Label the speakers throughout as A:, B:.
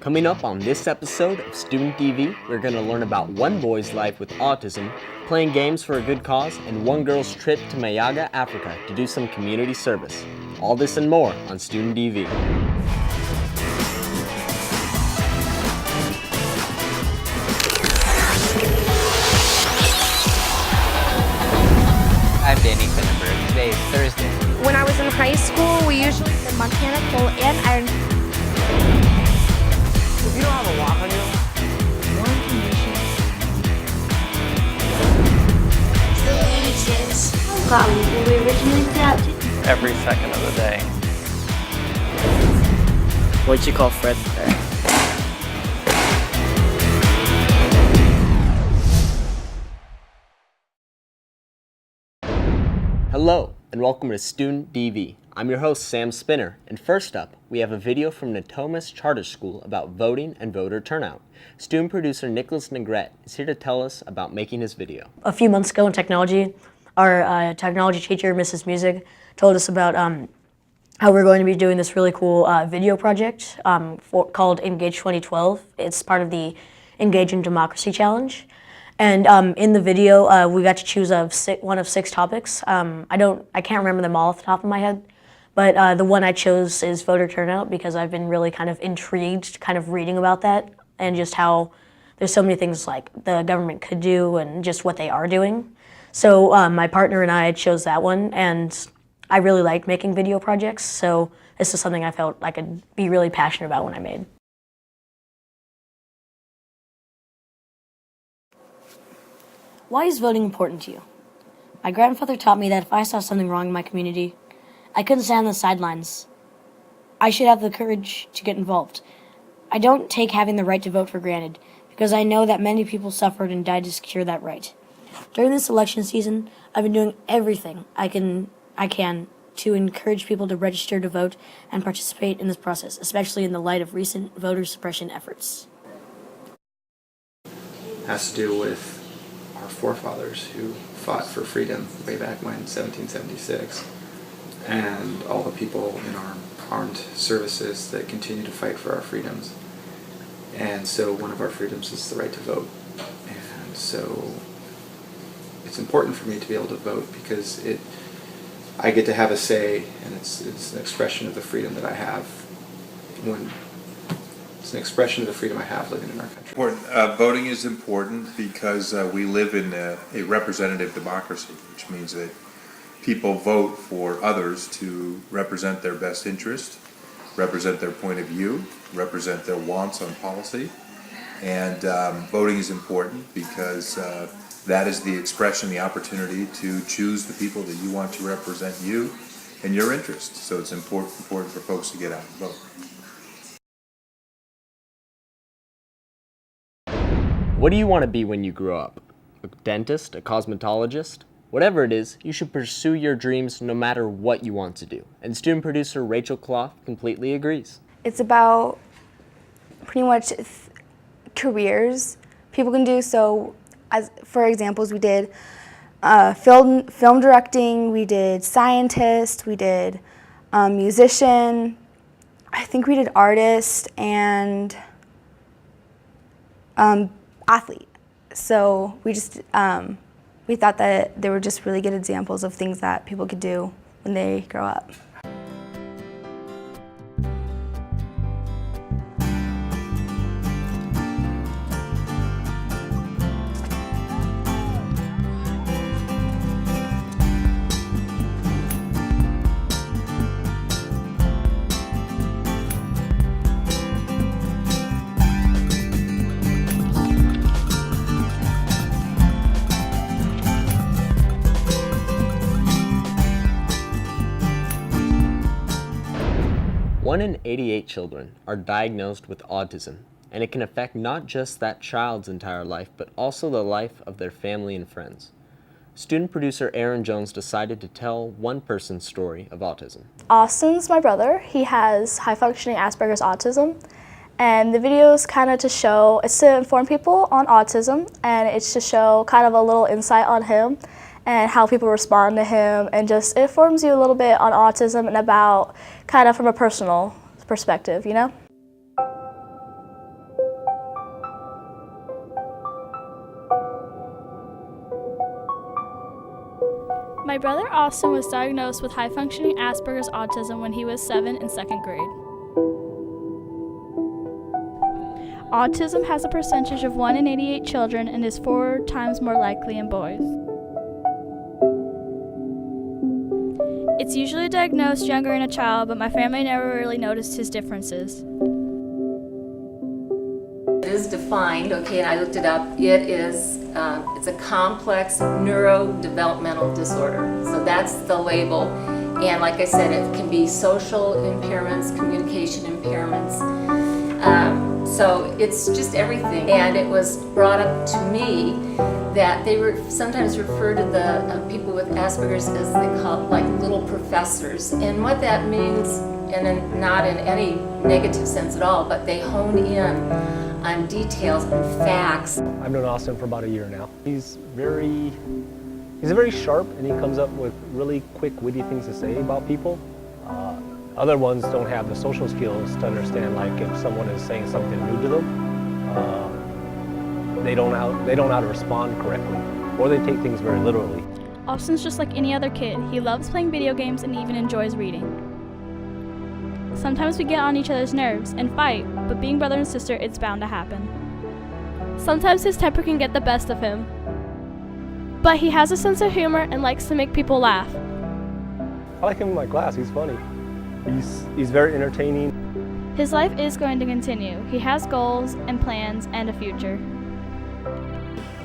A: Coming up on this episode of Student TV, we're going to learn about one boy's life with autism, playing games for a good cause, and one girl's trip to Mayaga, Africa to do some community service. All this and more on Student TV.
B: I'm Danny Finnenberg. Today is Thursday.
C: When I was in high school, we usually did Montana, coal, and iron.
D: If you don't have a lock on you, one condition.
C: We originally adapted.
D: Every second of the day.
E: What'd you call Fred?
A: Hello, and welcome to Student DV. I'm your host, Sam Spinner, and first up, we have a video from Natomas Charter School about voting and voter turnout. Student producer Nicholas Negrete is here to tell us about making his video.
F: A few months ago in technology, our technology teacher, Mrs. Music, told us about how we're going to be doing this really cool video project called Engage 2012. It's part of the Engage in Democracy Challenge. And in the video, we got to choose one of 6 topics. I can't remember them all off the top of my head, but the one I chose is voter turnout because I've been really kind of intrigued, kind of reading about that and just how there's so many things like the government could do and just what they are doing. So my partner and I chose that one, and I really like making video projects. So this is something I felt I could be really passionate about when I made. Why is voting important to you? My grandfather taught me that if I saw something wrong in my community, I couldn't stand on the sidelines. I should have the courage to get involved. I don't take having the right to vote for granted, because I know that many people suffered and died to secure that right. During this election season, I've been doing everything I can to encourage people to register to vote and participate in this process, especially in the light of recent voter suppression efforts.
G: Has to do with our forefathers who fought for freedom way back when, 1776, and all the people in our armed services that continue to fight for our freedoms. And so one of our freedoms is the right to vote. And so it's important for me to be able to vote because I get to have a say, and it's an expression of the freedom that I have It's an expression of the freedom I have living in our country.
H: Voting is important because we live in a representative democracy, which means that people vote for others to represent their best interest, represent their point of view, represent their wants on policy. And voting is important because that is the expression, the opportunity to choose the people that you want to represent you and your interests. So it's important for folks to get out and vote.
A: What do you want to be when you grow up? A dentist? A cosmetologist? Whatever it is, you should pursue your dreams no matter what you want to do. And student producer Rachel Clough completely agrees.
I: It's about pretty much careers people can do. So, as for examples, we did film directing, we did scientist, we did musician, I think we did artist, and athlete. So we just we thought that they were just really good examples of things that people could do when they grow up.
A: One in 88 children are diagnosed with autism, and it can affect not just that child's entire life, but also the life of their family and friends. Student producer Aaron Jones decided to tell one person's story of autism.
J: Austin's my brother. He has high-functioning Asperger's autism, and the video is kind of it's to inform people on autism, and it's to show kind of a little insight on him and how people respond to him, and just it informs you a little bit on autism and about kind of from a personal perspective, you know? My brother Austin was diagnosed with high-functioning Asperger's autism when he was 7 in 2nd grade. Autism has a percentage of 1 in 88 children and is 4 times more likely in boys. It's usually diagnosed younger in a child, but my family never really noticed his differences.
E: It is defined, okay, and I looked it up. It is, it's a complex neurodevelopmental disorder. So that's the label. And like I said, it can be social impairments, communication impairments. So it's just everything. And it was brought up to me that they sometimes refer to the people with Asperger's as they call it, like little professors. And what that means, and not in any negative sense at all, but they hone in on details and facts.
K: I've known Austin for about a year now. He's very sharp, and he comes up with really quick, witty things to say about people. Other ones don't have the social skills to understand, like if someone is saying something rude to them, they don't know how to respond correctly, or they take things very literally.
J: Austin's just like any other kid. He loves playing video games and even enjoys reading. Sometimes we get on each other's nerves and fight, but being brother and sister, it's bound to happen. Sometimes his temper can get the best of him, but he has a sense of humor and likes to make people laugh.
K: I like him in my class. He's funny. He's very entertaining.
J: His life is going to continue. He has goals and plans and a future.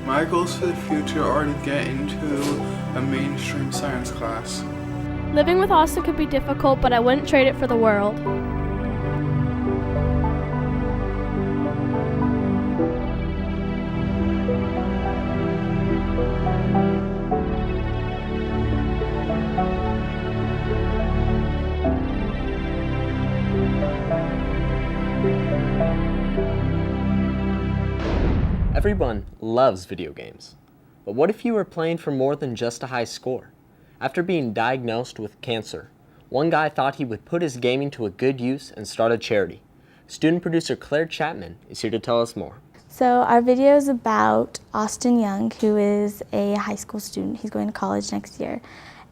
L: My goals for the future are to get into a mainstream science class.
J: Living with Austin could be difficult, but I wouldn't trade it for the world.
A: Everyone loves video games. But what if you were playing for more than just a high score? After being diagnosed with cancer, one guy thought he would put his gaming to a good use and start a charity. Student producer Claire Chapman is here to tell us more.
I: So our video is about Austin Young, who is a high school student. He's going to college next year.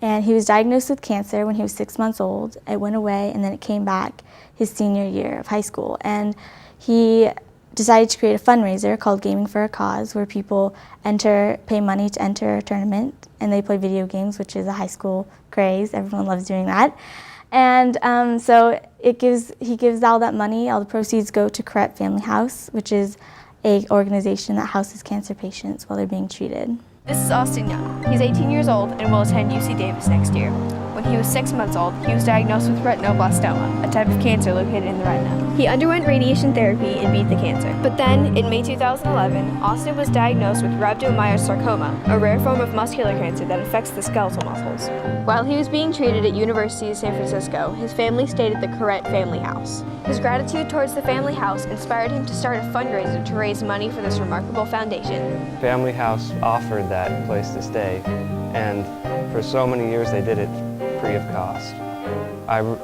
I: And he was diagnosed with cancer when he was 6 months old. It went away, and then it came back his senior year of high school. And he decided to create a fundraiser called Gaming for a Cause, where people pay money to enter a tournament, and they play video games, which is a high school craze. Everyone loves doing that. And so he gives all that money. All the proceeds go to Correct Family House, which is an organization that houses cancer patients while they're being treated.
M: This is Austin Young. He's 18 years old and will attend UC Davis next year. When he was 6 months old, he was diagnosed with retinoblastoma, a type of cancer located in the retina. He underwent radiation therapy and beat the cancer. But then, in May 2011, Austin was diagnosed with rhabdomyosarcoma, a rare form of muscular cancer that affects the skeletal muscles. While he was being treated at University of San Francisco, his family stayed at the Correct Family House. His gratitude towards the family house inspired him to start a fundraiser to raise money for this remarkable foundation.
N: Family House offered that place to stay, and for so many years they did it free of cost.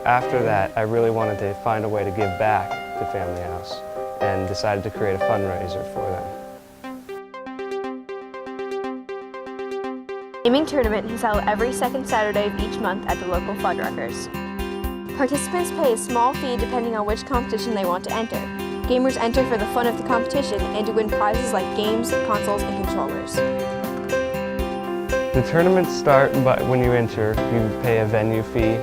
N: After that, I really wanted to find a way to give back to Family House and decided to create a fundraiser for them.
M: Gaming tournament is held every second Saturday of each month at the local Fuddruckers. Participants pay a small fee depending on which competition they want to enter. Gamers enter for the fun of the competition and to win prizes like games, consoles, and controllers.
N: The tournaments start when you enter, you pay a venue fee,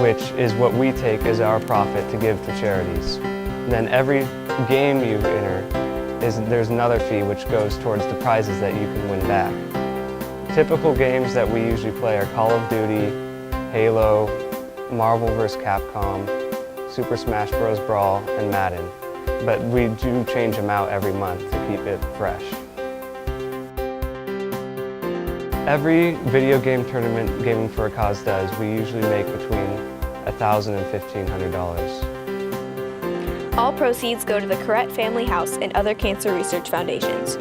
N: which is what we take as our profit to give to charities. Then every game you enter, there's another fee which goes towards the prizes that you can win back. Typical games that we usually play are Call of Duty, Halo, Marvel vs. Capcom, Super Smash Bros. Brawl, and Madden. But we do change them out every month to keep it fresh. Every video game tournament Gaming for a Cause does, we usually make between $1,000 and $1,500.
M: All proceeds go to the Correct Family House and other cancer research foundations.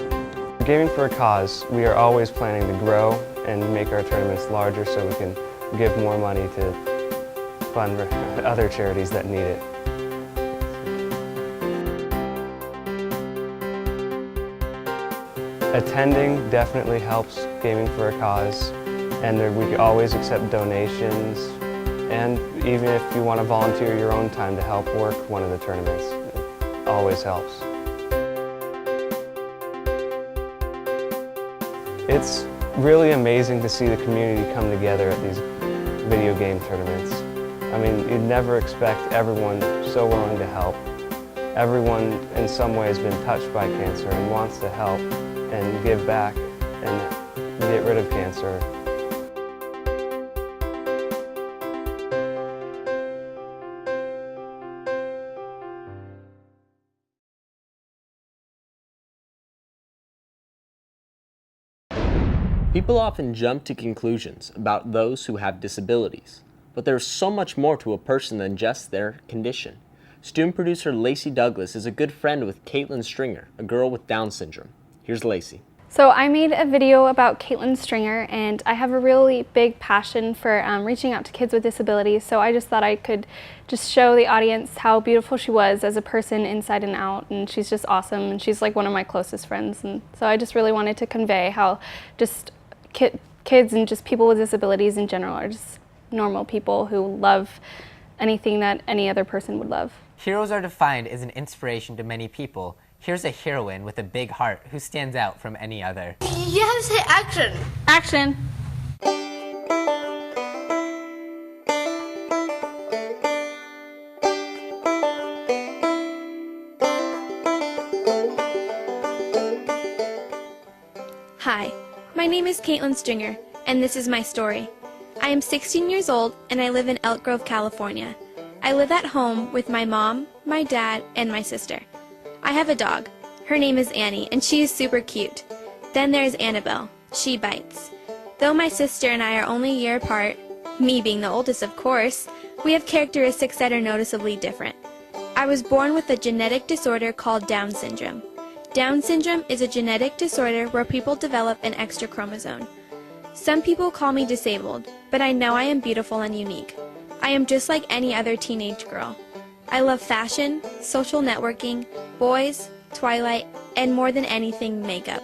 N: Gaming for a Cause, we are always planning to grow and make our tournaments larger so we can give more money to fund other charities that need it. Attending definitely helps Gaming for a Cause, and we always accept donations, and even if you want to volunteer your own time to help work one of the tournaments, it always helps. It's really amazing to see the community come together at these video game tournaments. I mean, you'd never expect everyone so willing to help. Everyone in some way has been touched by cancer and wants to help and give back and get rid of cancer.
A: People often jump to conclusions about those who have disabilities, but there's so much more to a person than just their condition. Student producer Lacey Douglas is a good friend with Caitlin Stringer, a girl with Down syndrome. Here's Lacey.
O: So I made a video about Caitlin Stringer, and I have a really big passion for reaching out to kids with disabilities, so I just thought I could just show the audience how beautiful she was as a person inside and out, and she's just awesome, and she's like one of my closest friends, and so I just really wanted to convey how just kids and just people with disabilities in general are just normal people who love anything that any other person would love.
B: Heroes are defined as an inspiration to many people. Here's a heroine with a big heart who stands out from any other.
C: You have to say action.
O: Action.
C: Hi, my name is Caitlin Stringer, and this is my story. I am 16 years old, and I live in Elk Grove, California. I live at home with my mom, my dad, and my sister. I have a dog. Her name is Annie, and she is super cute. Then there's Annabelle. She bites. Though my sister and I are only a year apart, me being the oldest of course, we have characteristics that are noticeably different. I was born with a genetic disorder called Down syndrome. Down syndrome is a genetic disorder where people develop an extra chromosome. Some people call me disabled, but I know I am beautiful and unique. I am just like any other teenage girl. I love fashion, social networking, boys, Twilight, and more than anything, makeup.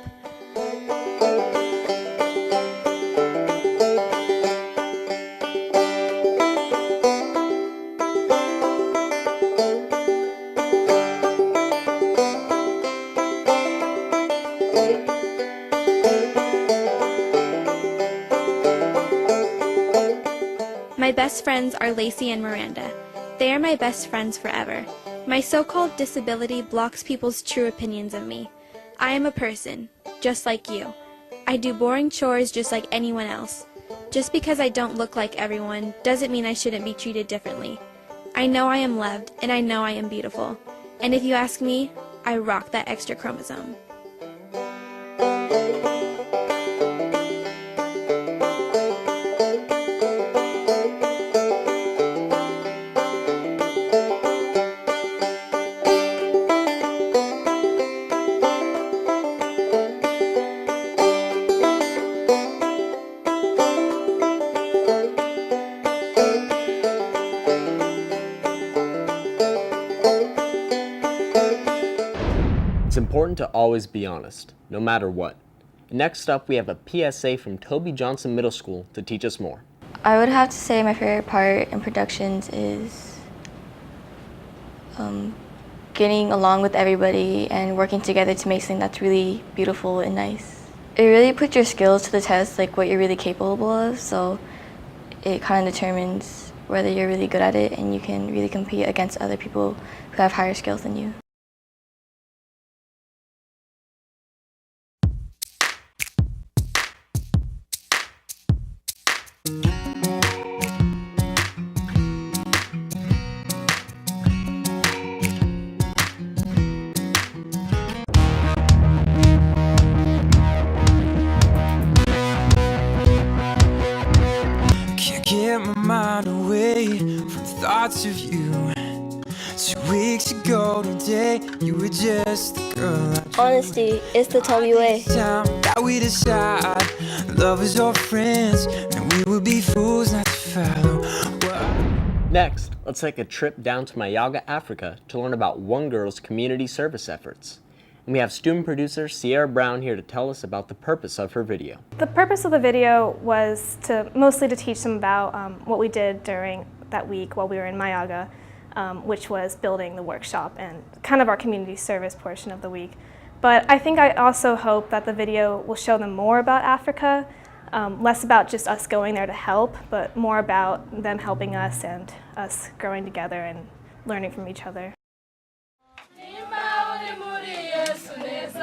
C: My best friends are Lacey and Miranda. They are my best friends forever. My so-called disability blocks people's true opinions of me. I am a person, just like you. I do boring chores just like anyone else. Just because I don't look like everyone doesn't mean I shouldn't be treated differently. I know I am loved, and I know I am beautiful. And if you ask me, I rock that extra chromosome.
A: It's important to always be honest, no matter what. Next up, we have a PSA from Toby Johnson Middle School to teach us more.
I: I would have to say my favorite part in productions is getting along with everybody and working together to make something that's really beautiful and nice. It really puts your skills to the test, like what you're really capable of, so it kind of determines whether you're really good at it and you can really compete against other people who have higher skills than you.
P: Get my mind away from thoughts of you. 2 weeks ago today, you were just the girl.
J: Honesty is the Toby way.
P: Time that we decide love is our friends, and we would be fools not to follow.
A: Next, let's take a trip down to Mayaga, Africa to learn about One Girl's community service efforts. And we have student producer Sierra Brown here to tell us about the purpose of her video.
M: The purpose of the video was mostly to teach them about what we did during that week while we were in Mayaga, which was building the workshop and kind of our community service portion of the week. But I think I also hope that the video will show them more about Africa, less about just us going there to help, but more about them helping us and us growing together and learning from each other.
Q: This is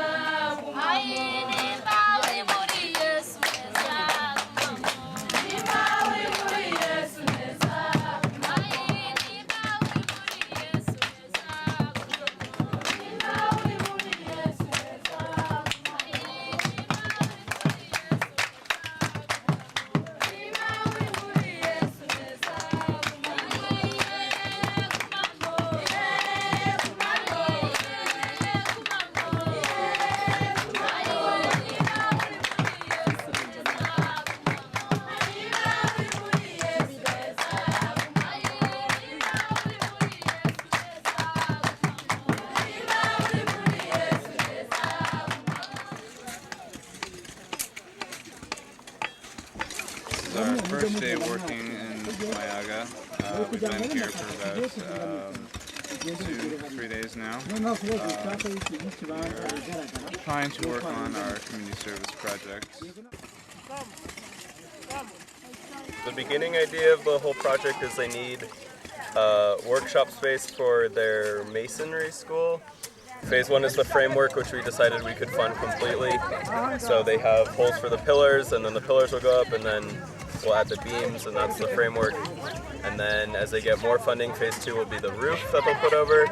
Q: our first day working in Mayaga. We've been here for about 2-3 days now. We're trying to work on our community service projects.
R: The beginning idea of the whole project is they need a workshop space for their masonry school. Phase 1 is the framework, which we decided we could fund completely. So they have holes for the pillars, and then the pillars will go up, and then we'll add the beams, and that's the framework. And then as they get more funding, Phase 2 will be the roof that they'll put over,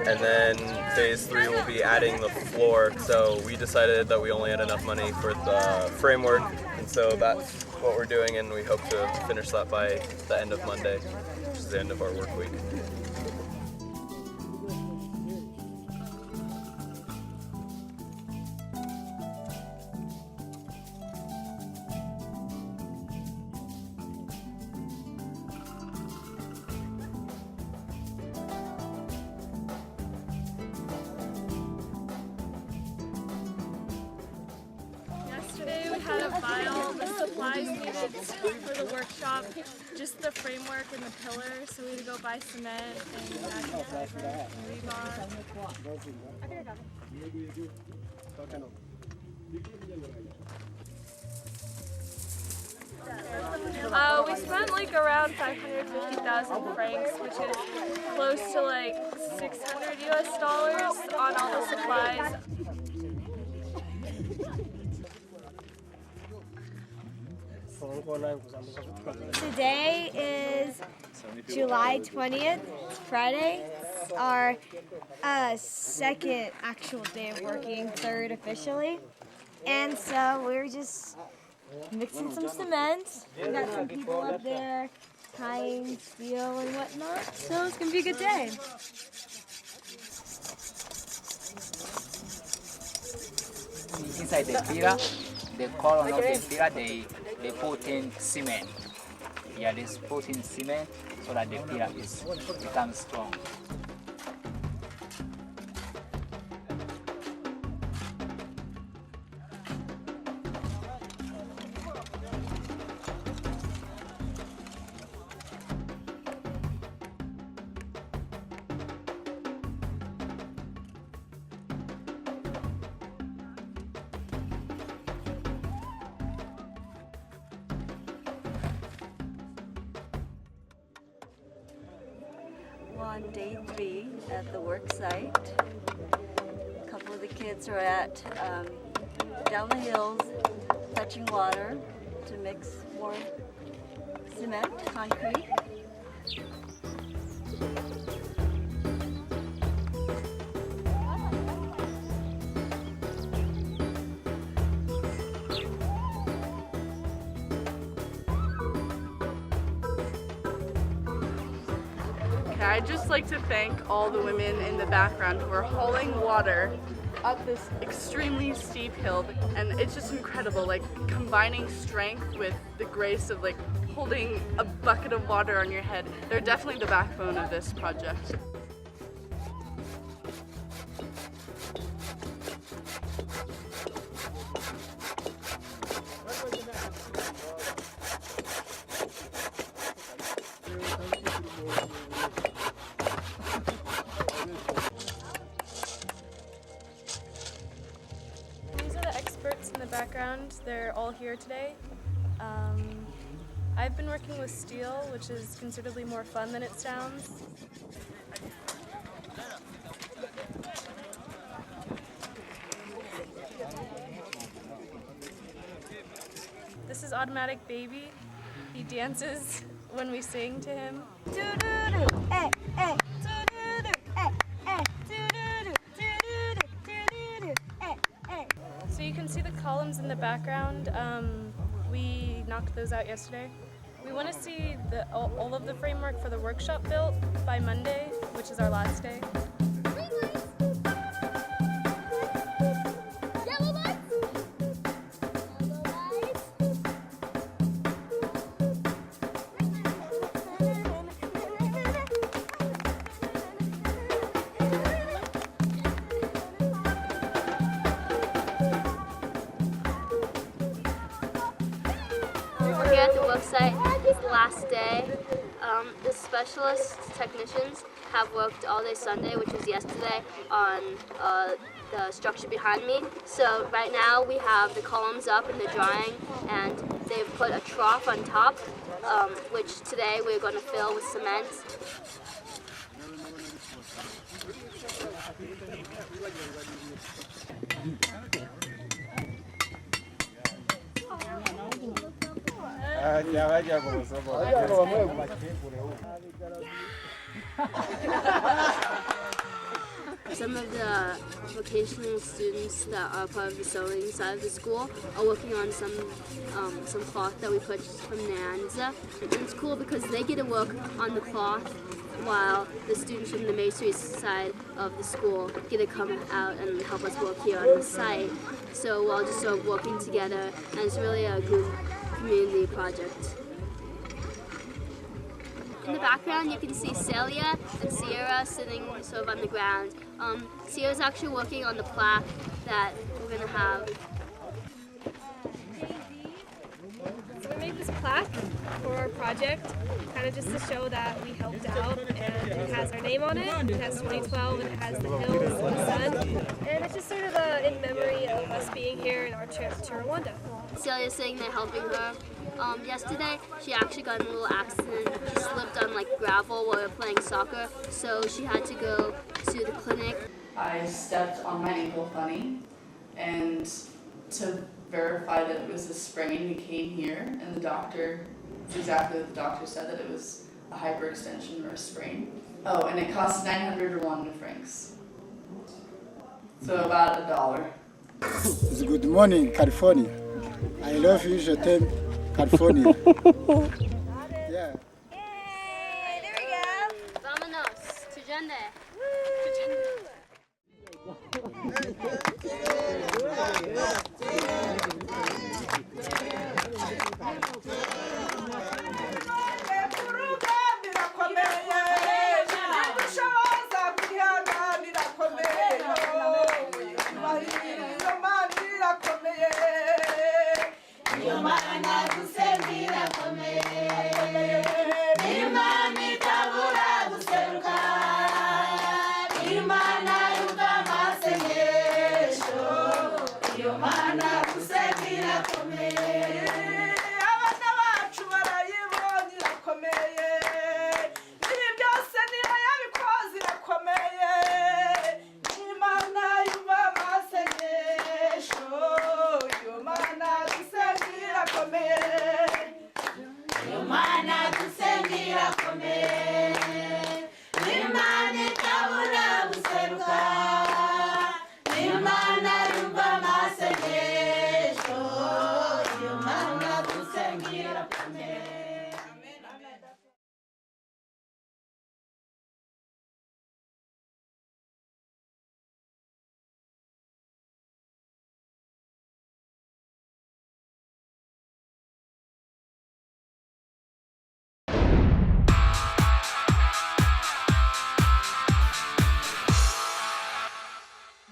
R: and then Phase 3 will be adding the floor. So we decided that we only had enough money for the framework, and so that's what we're doing, and we hope to finish that by the end of Monday, which is the end of our work week.
S: Yesterday we had to buy all the supplies needed for the workshop, just the framework and the pillars, so we had to go buy cement and rebar. We spent like around 550,000 francs, which is close to like $600 US on all the supplies.
T: Today is July 20th, it's Friday. It's our second actual day of working, third officially. And so we're just mixing some cement. We got some people up there tying steel and whatnot. So it's gonna be a good day.
U: Inside the pillar, the column of the pillar, they put in cement. Yeah, they put in cement so that the pillar becomes strong.
V: On day 3 at the work site. A couple of the kids are at down the hills fetching water to mix more cement, concrete.
W: I'd just like to thank all the women in the background who are hauling water up this extremely steep hill, and it's just incredible, like combining strength with the grace of like holding a bucket of water on your head. They're definitely the backbone of this project.
S: background. They're all here today. I've been working with steel, which is considerably more fun than it sounds. This is Automatic Baby. He dances when we sing to him. So you can see the columns in the background. We knocked those out yesterday. We want to see all of the framework for the workshop built by Monday, which is our last day.
D: We're here at the work site. It's the last day. The specialist technicians have worked all day Sunday, which was yesterday, on the structure behind me. So right now we have the columns up and they're drying, and they've put a trough on top, which today we're going to fill with cement. Some of the vocational students that are part of the sewing side of the school are working on some cloth that we purchased from Nyanza. And it's cool because they get to work on the cloth while the students from the masonry side of the school get to come out and help us work here on the site. So we're all just sort of working together, and it's really a good community project. In the background, you can see Celia and Sierra sitting sort of on the ground. Sierra's actually working on the plaque that we're going to have.
S: So we made this plaque for our project, kind of just to show that we helped out, and it has our name on it. It has 2012, and it has the hills and the sun, and it's just sort of in memory of us being here in our trip to Rwanda.
D: Celia's sitting there helping her. Yesterday, she actually got in a little accident. She slipped on gravel while we were playing soccer, so she had to go to the clinic.
F: I stepped on my ankle funny, and to verify that it was a sprain, we came here, and the doctor, exactly what the doctor said, that it was a hyperextension or a sprain. Oh, and it cost 900 Rwanda francs. So about $1.
G: Good morning, California. I love you, je t'aime, California. Yeah.
D: Yay! There we go! Vámonos! Tujende!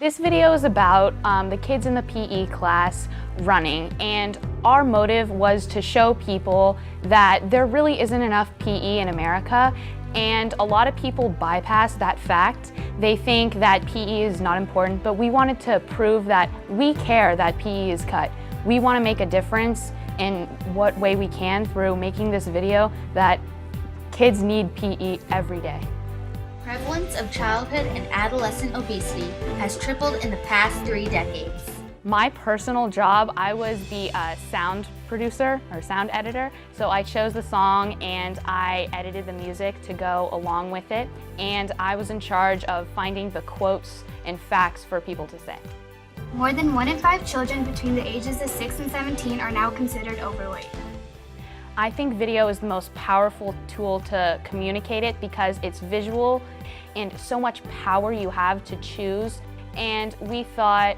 X: This video is about the kids in the PE class running, and our motive was to show people that there really isn't enough PE in America, and a lot of people bypass that fact. They think that PE is not important, but we wanted to prove that we care that PE is cut. we want to make a difference in what way we can through making this video that kids need PE every day.
E: Prevalence of childhood and adolescent obesity has tripled in the past 3 decades.
X: My personal job, I was the sound producer or sound editor. So I chose the song and I edited the music to go along with it. And I was in charge of finding the quotes and facts for people to say.
E: More than 1 in 5 children between the ages of 6 and 17 are now considered overweight.
X: I think video is the most powerful tool to communicate it because it's visual and so much power you have to choose. And we thought,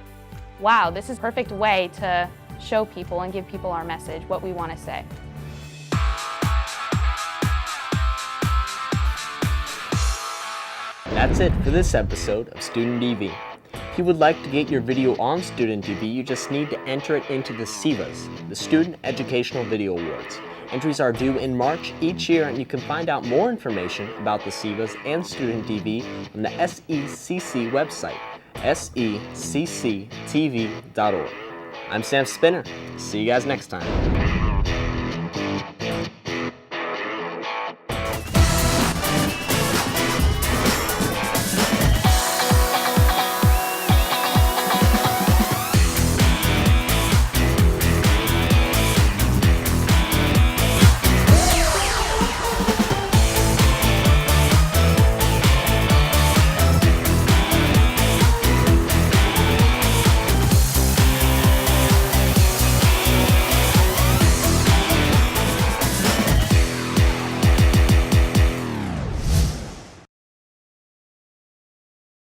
X: wow, this is a perfect way to show people and give people our message, what we want to say.
A: That's it for this episode of Student TV. If you would like to get your video on Student TV, you just need to enter it into the SEVAs, the Student Educational Video Awards. Entries are due in March each year, and you can find out more information about the SEVAs and Student TV on the SECC website, secctv.org. I'm Sam Spinner. See you guys next time.